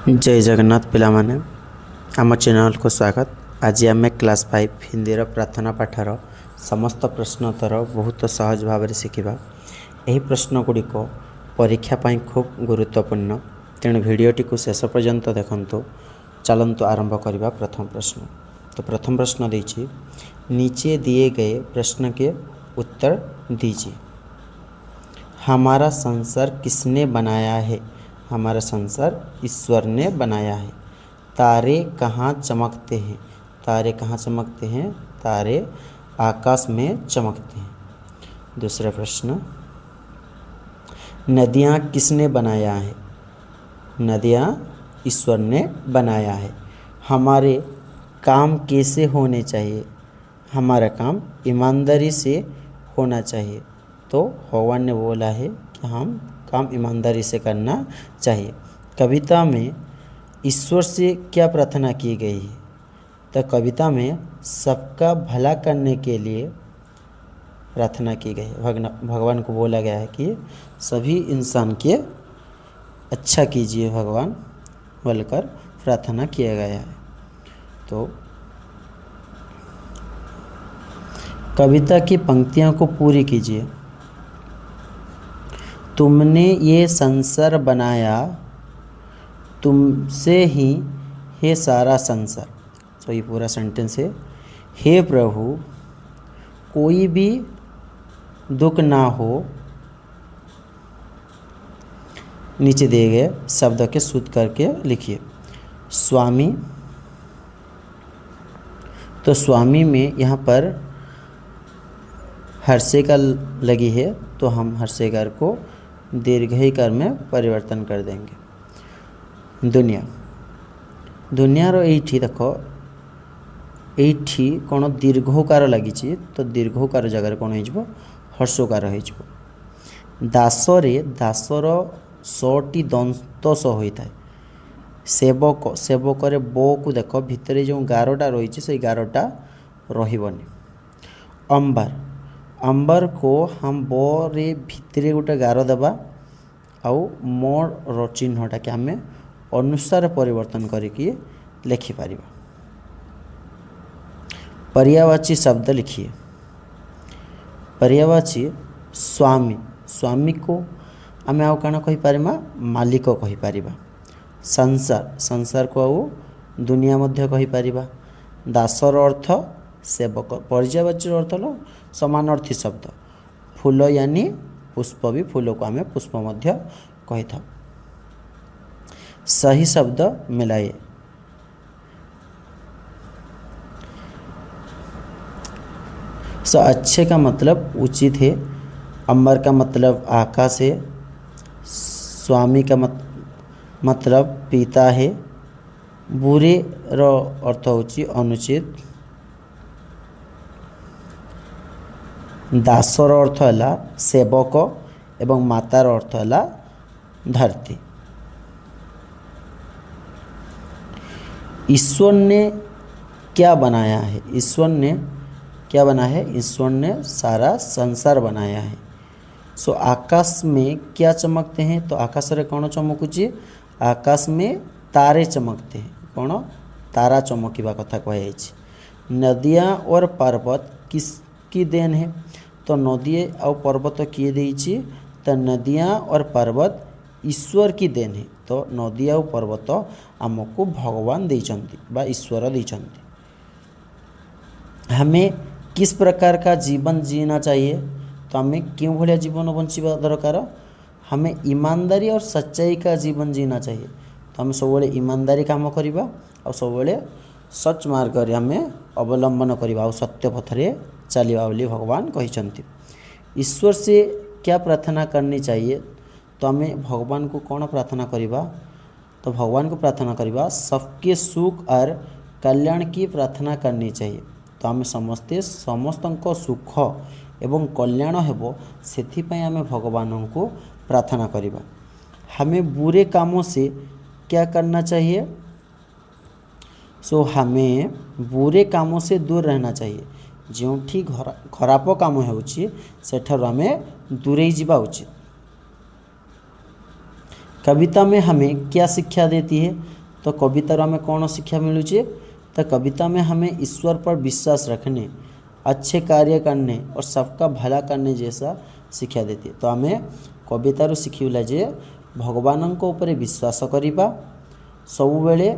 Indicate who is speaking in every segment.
Speaker 1: जय जगन्नाथ पिलामाने आम चैनल को स्वागत। आज आम क्लास 5 हिंदी प्रार्थना पाठर समस्त प्रश्नोत्तर बहुत सहज भाव में शिखा। यही प्रश्न गुड़िक परीक्षा पाई खूब गुरुत्वपूर्ण, तेणु भिडटी को शेष पर्यंत देखंतु। चलंतु आरंभ करवा प्रथम प्रश्न। तो प्रथम प्रश्न देछि, नीचे दिए गए प्रश्न के उत्तर दीजिए। हमारा संसार किसने बनाया है? हमारा संसार ईश्वर ने बनाया है। तारे कहाँ चमकते हैं? तारे कहाँ चमकते हैं? तारे आकाश में चमकते हैं। दूसरा प्रश्न, नदियाँ किसने बनाया है? नदियाँ ईश्वर ने बनाया है। हमारे काम कैसे होने चाहिए? हमारा काम ईमानदारी से होना चाहिए। तो भगवान ने बोला है कि हम काम ईमानदारी से करना चाहिए। कविता में ईश्वर से क्या प्रार्थना की गई है? तो कविता में सबका भला करने के लिए प्रार्थना की गई है। भगवान को बोला गया है कि सभी इंसान के अच्छा कीजिए भगवान बोलकर प्रार्थना किया गया है। तो कविता की पंक्तियों को पूरी कीजिए। तुमने ये संसार बनाया, तुमसे ही है सारा संसार। तो ये पूरा सेंटेंस है। हे प्रभु, कोई भी दुख ना हो। नीचे दिए गए शब्द के शुद्ध करके लिखिए। स्वामी, तो स्वामी में यहाँ पर हर्षेकार लगी है, तो हम हर्षेकार को दीर्घईकार में परिवर्तन कर देंगे। दुनिया, दुनियार एठी देख, एठी कौन दीर्घकार लगी, तो दीर्घकार जगह कौन हो हर्षकार हो। दासरे दासर सटी दंत होता है। सेवक, सेवक बो को देख भितर जो गारटा रही से गारटा रही। अंबर, अंबर को हम बोरे भितरे गोटे गार देवा आउ मोर चिन्हटा कि आम अनुसार परिवर्तन करके लिखिपर। पर्यायवाची शब्द लिखिए। पर्यायवाची स्वामी, स्वामी को आम आउ कण कहीपर? मालिक कहीपर। संसार, संसार को आउ दुनिया मध्य कहीपर। दासर अर्थ सेवक। पर्यायवाची अर्थ समानार्थी शब्द। फूल यानी पुष्प, भी फूल को आम पुष्प मध्य कही था। सही शब्द मिलाइए। अच्छे का मतलब उचित है। अंबर का मतलब आकाश है। स्वामी का मतलब पिता है। बुरे रो अर्थ होची अनुचित। दासर अर्थ है सेवक एवं मातार अर्थ है धरती। ईश्वर ने क्या बनाया है? ईश्वर ने क्या बनाया है? ईश्वर ने सारा संसार बनाया है। आकाश में क्या चमकते हैं? तो आकाश रे कौन चमकुची? आकाश में तारे चमकते हैं। कौन? तारा चमकिबा कथा कह। नदियाँ और पर्वत किसकी देन है? तो नदी और पर्वत किए देइछि? तो नदियाँ और पर्वत ईश्वर की देन है। तो नदी और पर्वत आमको भगवान देइछन्ति बा ईश्वर देइछन्ति। हमें किस प्रकार का जीवन जीना चाहिए? तो हमें क्यों भाया जीवन बंचवा दरकार? हमें ईमानदारी और सच्चाई का जीवन जीना चाहिए। तो हमें सब ईमानदारी काम करवा और सब सच मार्ग हमें अवलंबन करवा और सत्य पथरे चलवा बोली भगवान कहते। ईश्वर से क्या प्रार्थना करनी चाहिए? तो हमें भगवान को कौन प्रार्थना करवा? तो भगवान को प्रार्थना करवा सबके सुख और कल्याण की प्रार्थना करनी चाहिए। तो आम समस्ते समस्त सुख एवं कल्याण हेबो सेथिपाई आम भगवान को प्रार्थना करवा। हमें बुरे कामों से क्या करना चाहिए? हमें बुरे कामों से दूर रहना चाहिए। जोठी खराब काम होउछि सेठारु आमे दूरेई जिबा उचित। कविता में हमें क्या शिक्षा देती है? तो कवितार हमें कौन शिक्षा मिलूचे? तो कविता में हमें ईश्वर पर विश्वास रखने, अच्छे कार्य करने और सबका भला करने जैसा शिक्षा देती है। तो हमें कवितारू शिखिला जे भगवान ऊपर विश्वास करवा, सबुबले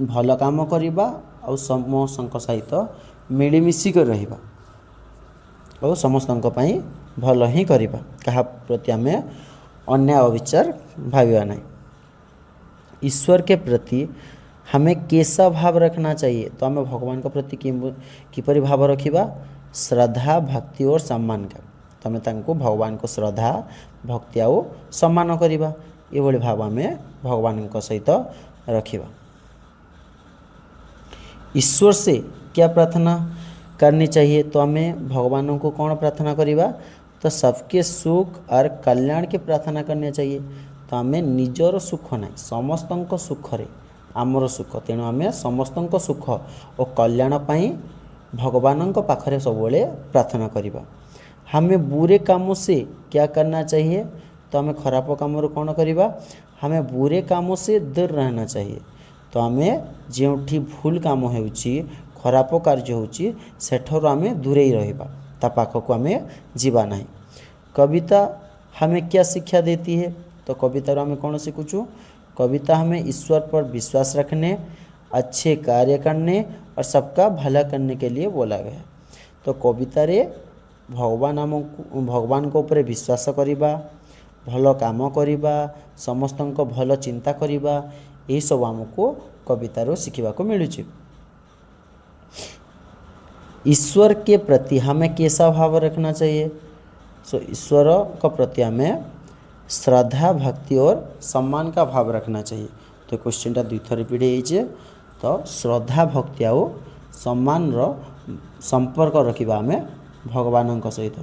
Speaker 1: भल काम करवा और समस्त सहित मिलमिशिक रहिबा और समस्त भल ही करवा, क्या प्रति आम अन्याय अविचार भाविया नहीं। ईश्वर के प्रति हमें कैसा भाव रखना चाहिए? तो हमें भगवान के प्रति किपरि भाव रखिबा? श्रद्धा, भक्ति और सम्मान का। तो हमें तांको भगवान को श्रद्धा, भक्ति और सम्मान करिबा, ये भली भाव हमें भगवान को सहित रखिबा। ईश्वर से क्या प्रार्थना करनी चाहिए? तो हमें भगवान को कौन प्रार्थना करिबा? तो सबके सुख और कल्याण की प्रार्थना करनी चाहिए। तो हमें निजर सुख नहीं, समस्त सुख रे आमर सुख, तेणु आम समस्त सुख और कल्याण पाई भगवान पाखरे सबुबले प्रार्थना करिबा। हमें बुरे कामों से क्या करना चाहिए? तो हमें खराब काम कौन करवा? हमें बुरे कामों से दूर रहना चाहिए। तो हमें जोठी भूल काम होउची, खराब कार्य होउची, सेठर आम दूरे रहिबा, ता पाखक आम जीवा नहीं। कविता हमें क्या शिक्षा देती है? तो कवितार आम कौन शिखुचु? कविता हमें ईश्वर पर विश्वास रखने, अच्छे कार्य करने और सबका भला करने के लिए बोला गया है। तो कविता रे भगवान को ऊपर विश्वास करिबा, भल काम करिबा, समस्त को भल चिंता करिबा, ये सब आमको कवितार शिखा को मिलुची। ईश्वर के प्रति हमें कैसा भाव रखना चाहिए? सो ईश्वर के प्रति हमें श्रद्धा, भक्ति और सम्मान का भाव रखना चाहिए। तो क्वेश्चन टा 2 थर रिपीट होइछे। तो श्रद्धा, भक्ति और सम्मान रो संपर्क रखिबा हमें भगवान सहित।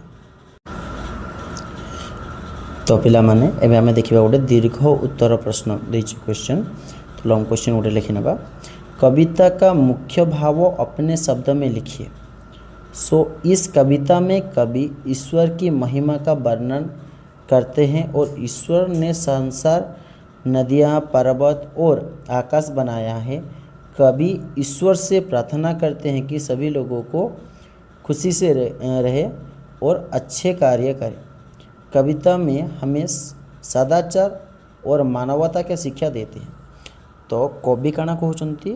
Speaker 1: तो पिला माने एबे हमें देखिबा गोटे दीर्घ उत्तर प्रश्न देछि क्वेश्चन। तो लॉन्ग क्वेश्चन गोटे लिखि नेबा। कविता का मुख्य भाव अपने शब्द में लिखिए। सो इस कविता में कवि ईश्वर की महिमा का वर्णन करते हैं और ईश्वर ने संसार, नदियाँ, पर्वत और आकाश बनाया है। कवि ईश्वर से प्रार्थना करते हैं कि सभी लोगों को खुशी से रहे और अच्छे कार्य करें। कविता में हमें सदाचार और मानवता के शिक्षा देते हैं। तो कवि काना कहउचंती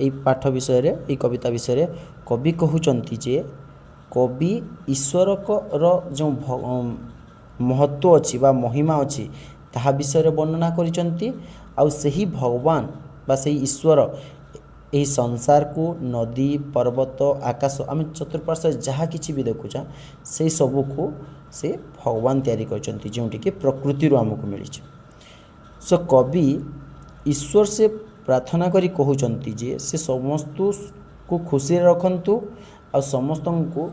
Speaker 1: ए पाठ विषय रे, ए कविता विषय रे कवि कहउचंती जे कवि ईश्वर रो जो महत्व अच्छी बा महिमा अच्छी ताहा विषय रे वर्णना करिसंती। आ सही भगवान बा सही ईश्वर यही संसार को नदी, पर्वत, आकाश आम चतुर्पार्श्व जहाँ किसी भी देखुचा से सबू को से भगवान तैयारी करचंती, जोंटी कि प्रकृति रो हमको मिली। सो कवि ईश्वर से प्रार्थना करी कहउचंती जे से समस्त को खुशी रखंतु और समस्त को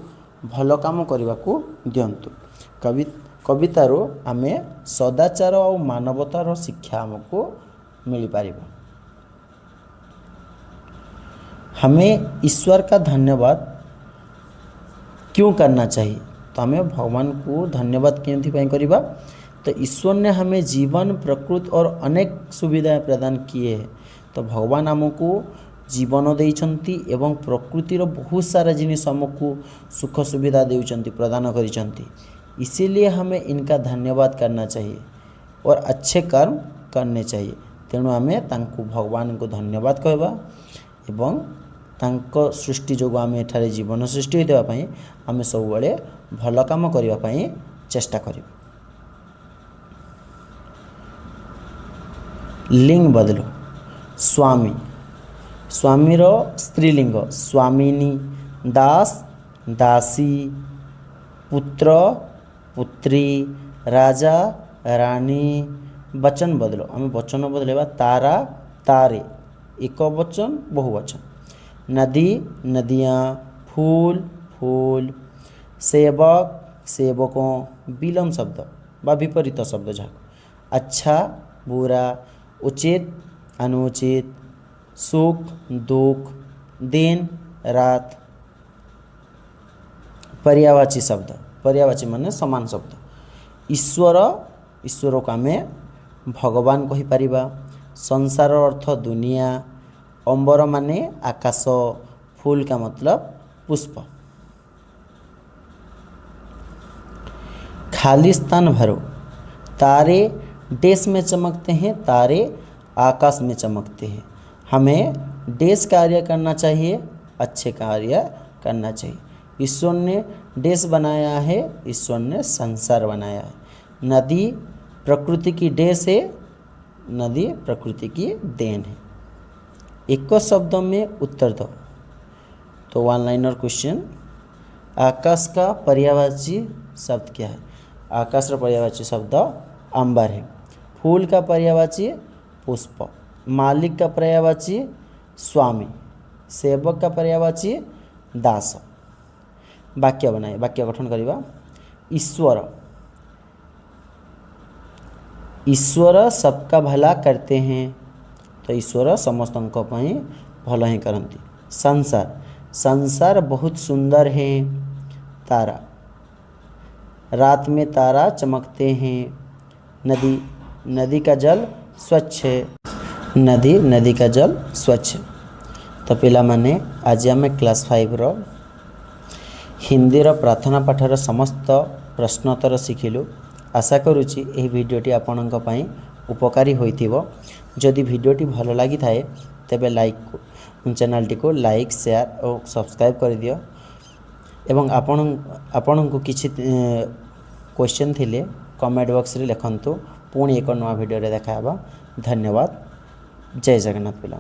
Speaker 1: भल काम करने को दिंतु। कवितारो आमे सदाचार और मानवतार शिक्षा हमको मिल पार। हमें ईश्वर का धन्यवाद क्यों करना चाहिए? तो हमें भगवान को धन्यवाद क्यों करवा? तो ईश्वर ने हमें जीवन, प्रकृति और अनेक सुविधाएं प्रदान किए हैं। तो भगवान हमको जीवन देइछंती एवं प्रकृतिर बहुत सारा जिनिस हमको सुख सुविधा देउछंती, प्रदान करिछंती। इसीलिए हमें इनका धन्यवाद करना चाहिए और अच्छे कर्म करने चाहिए। तेणु हमें तांको भगवान को धन्यवाद कहबा एवं तांको सृष्टि जो आम एठारे जीवन सृष्टि होइदेबा पई आमे सब बेले भल काम करिबा पई चेष्टा करिबा। लिंग बदलो। स्वामी, स्वामीर स्त्रीलिंग स्वामिनी, दास, दासी, पुत्र, पुत्री, राजा, रानी। वचन बदलो, आम वचन बदलेबा तारा, तारे, एक वचन, बहुवचन। नदी, नदियाँ, फूल, फूल। सेवक, सेवकों। विलोम शब्द बा विपरीत शब्द जहाँ। अच्छा, बुरा, उचित, अनुचित, सुख, दुख, दिन, रात। पर्यायवाची शब्द, पर्यायवाची माने समान शब्द। ईश्वर, ईश्वर को आमे भगवान कहि परिबा। संसार अर्थ दुनिया, अंबर माने आकाश, फूल का मतलब पुष्प। खाली स्थान भरो, तारे देश में चमकते हैं, तारे आकाश में चमकते हैं। हमें देश कार्य करना चाहिए, अच्छे कार्य करना चाहिए। ईश्वर ने देश बनाया है, ईश्वर ने संसार बनाया है। नदी प्रकृति की देश है, नदी प्रकृति की देन है। एक शब्द में उत्तर दो। तो वन लाइनर क्वेश्चन, आकाश का पर्यायवाची शब्द क्या है? आकाश का पर्यायवाची शब्द अंबर है। फूल का पर्यायवाची पुष्प। मालिक का पर्यायवाची स्वामी। सेवक का पर्यायवाची दास। वाक्य बनाए, वाक्य गठन करवा। ईश्वर, ईश्वर सबका भला करते हैं, तो ईश्वर समस्तों पई भल ही करती। संसार, संसार बहुत सुंदर है। तारा, रात में तारा चमकते हैं। नदी, नदी का जल स्वच्छ है, नदी, नदी का जल स्वच्छ। तो पिला माने आज आम क्लास 5 रो हिंदीर प्रार्थना पाठर समस्त प्रश्नोत्तर शिखिलु। आशा करुच्ची यह वीडियोटी आपणक पई उपकारी होइथिबो। जदि वीडियोटी भल लगी थाए तेबे लाइक चैनल को लाइक, शेयर और सब्सक्राइब कर दियो। एवं आपण को किछि क्वेश्चन थिले कमेंट बॉक्स रे लिखंतु। पुणी एक नवा वीडियो रे देखा। धन्यवाद। जय जगन्नाथ पिला।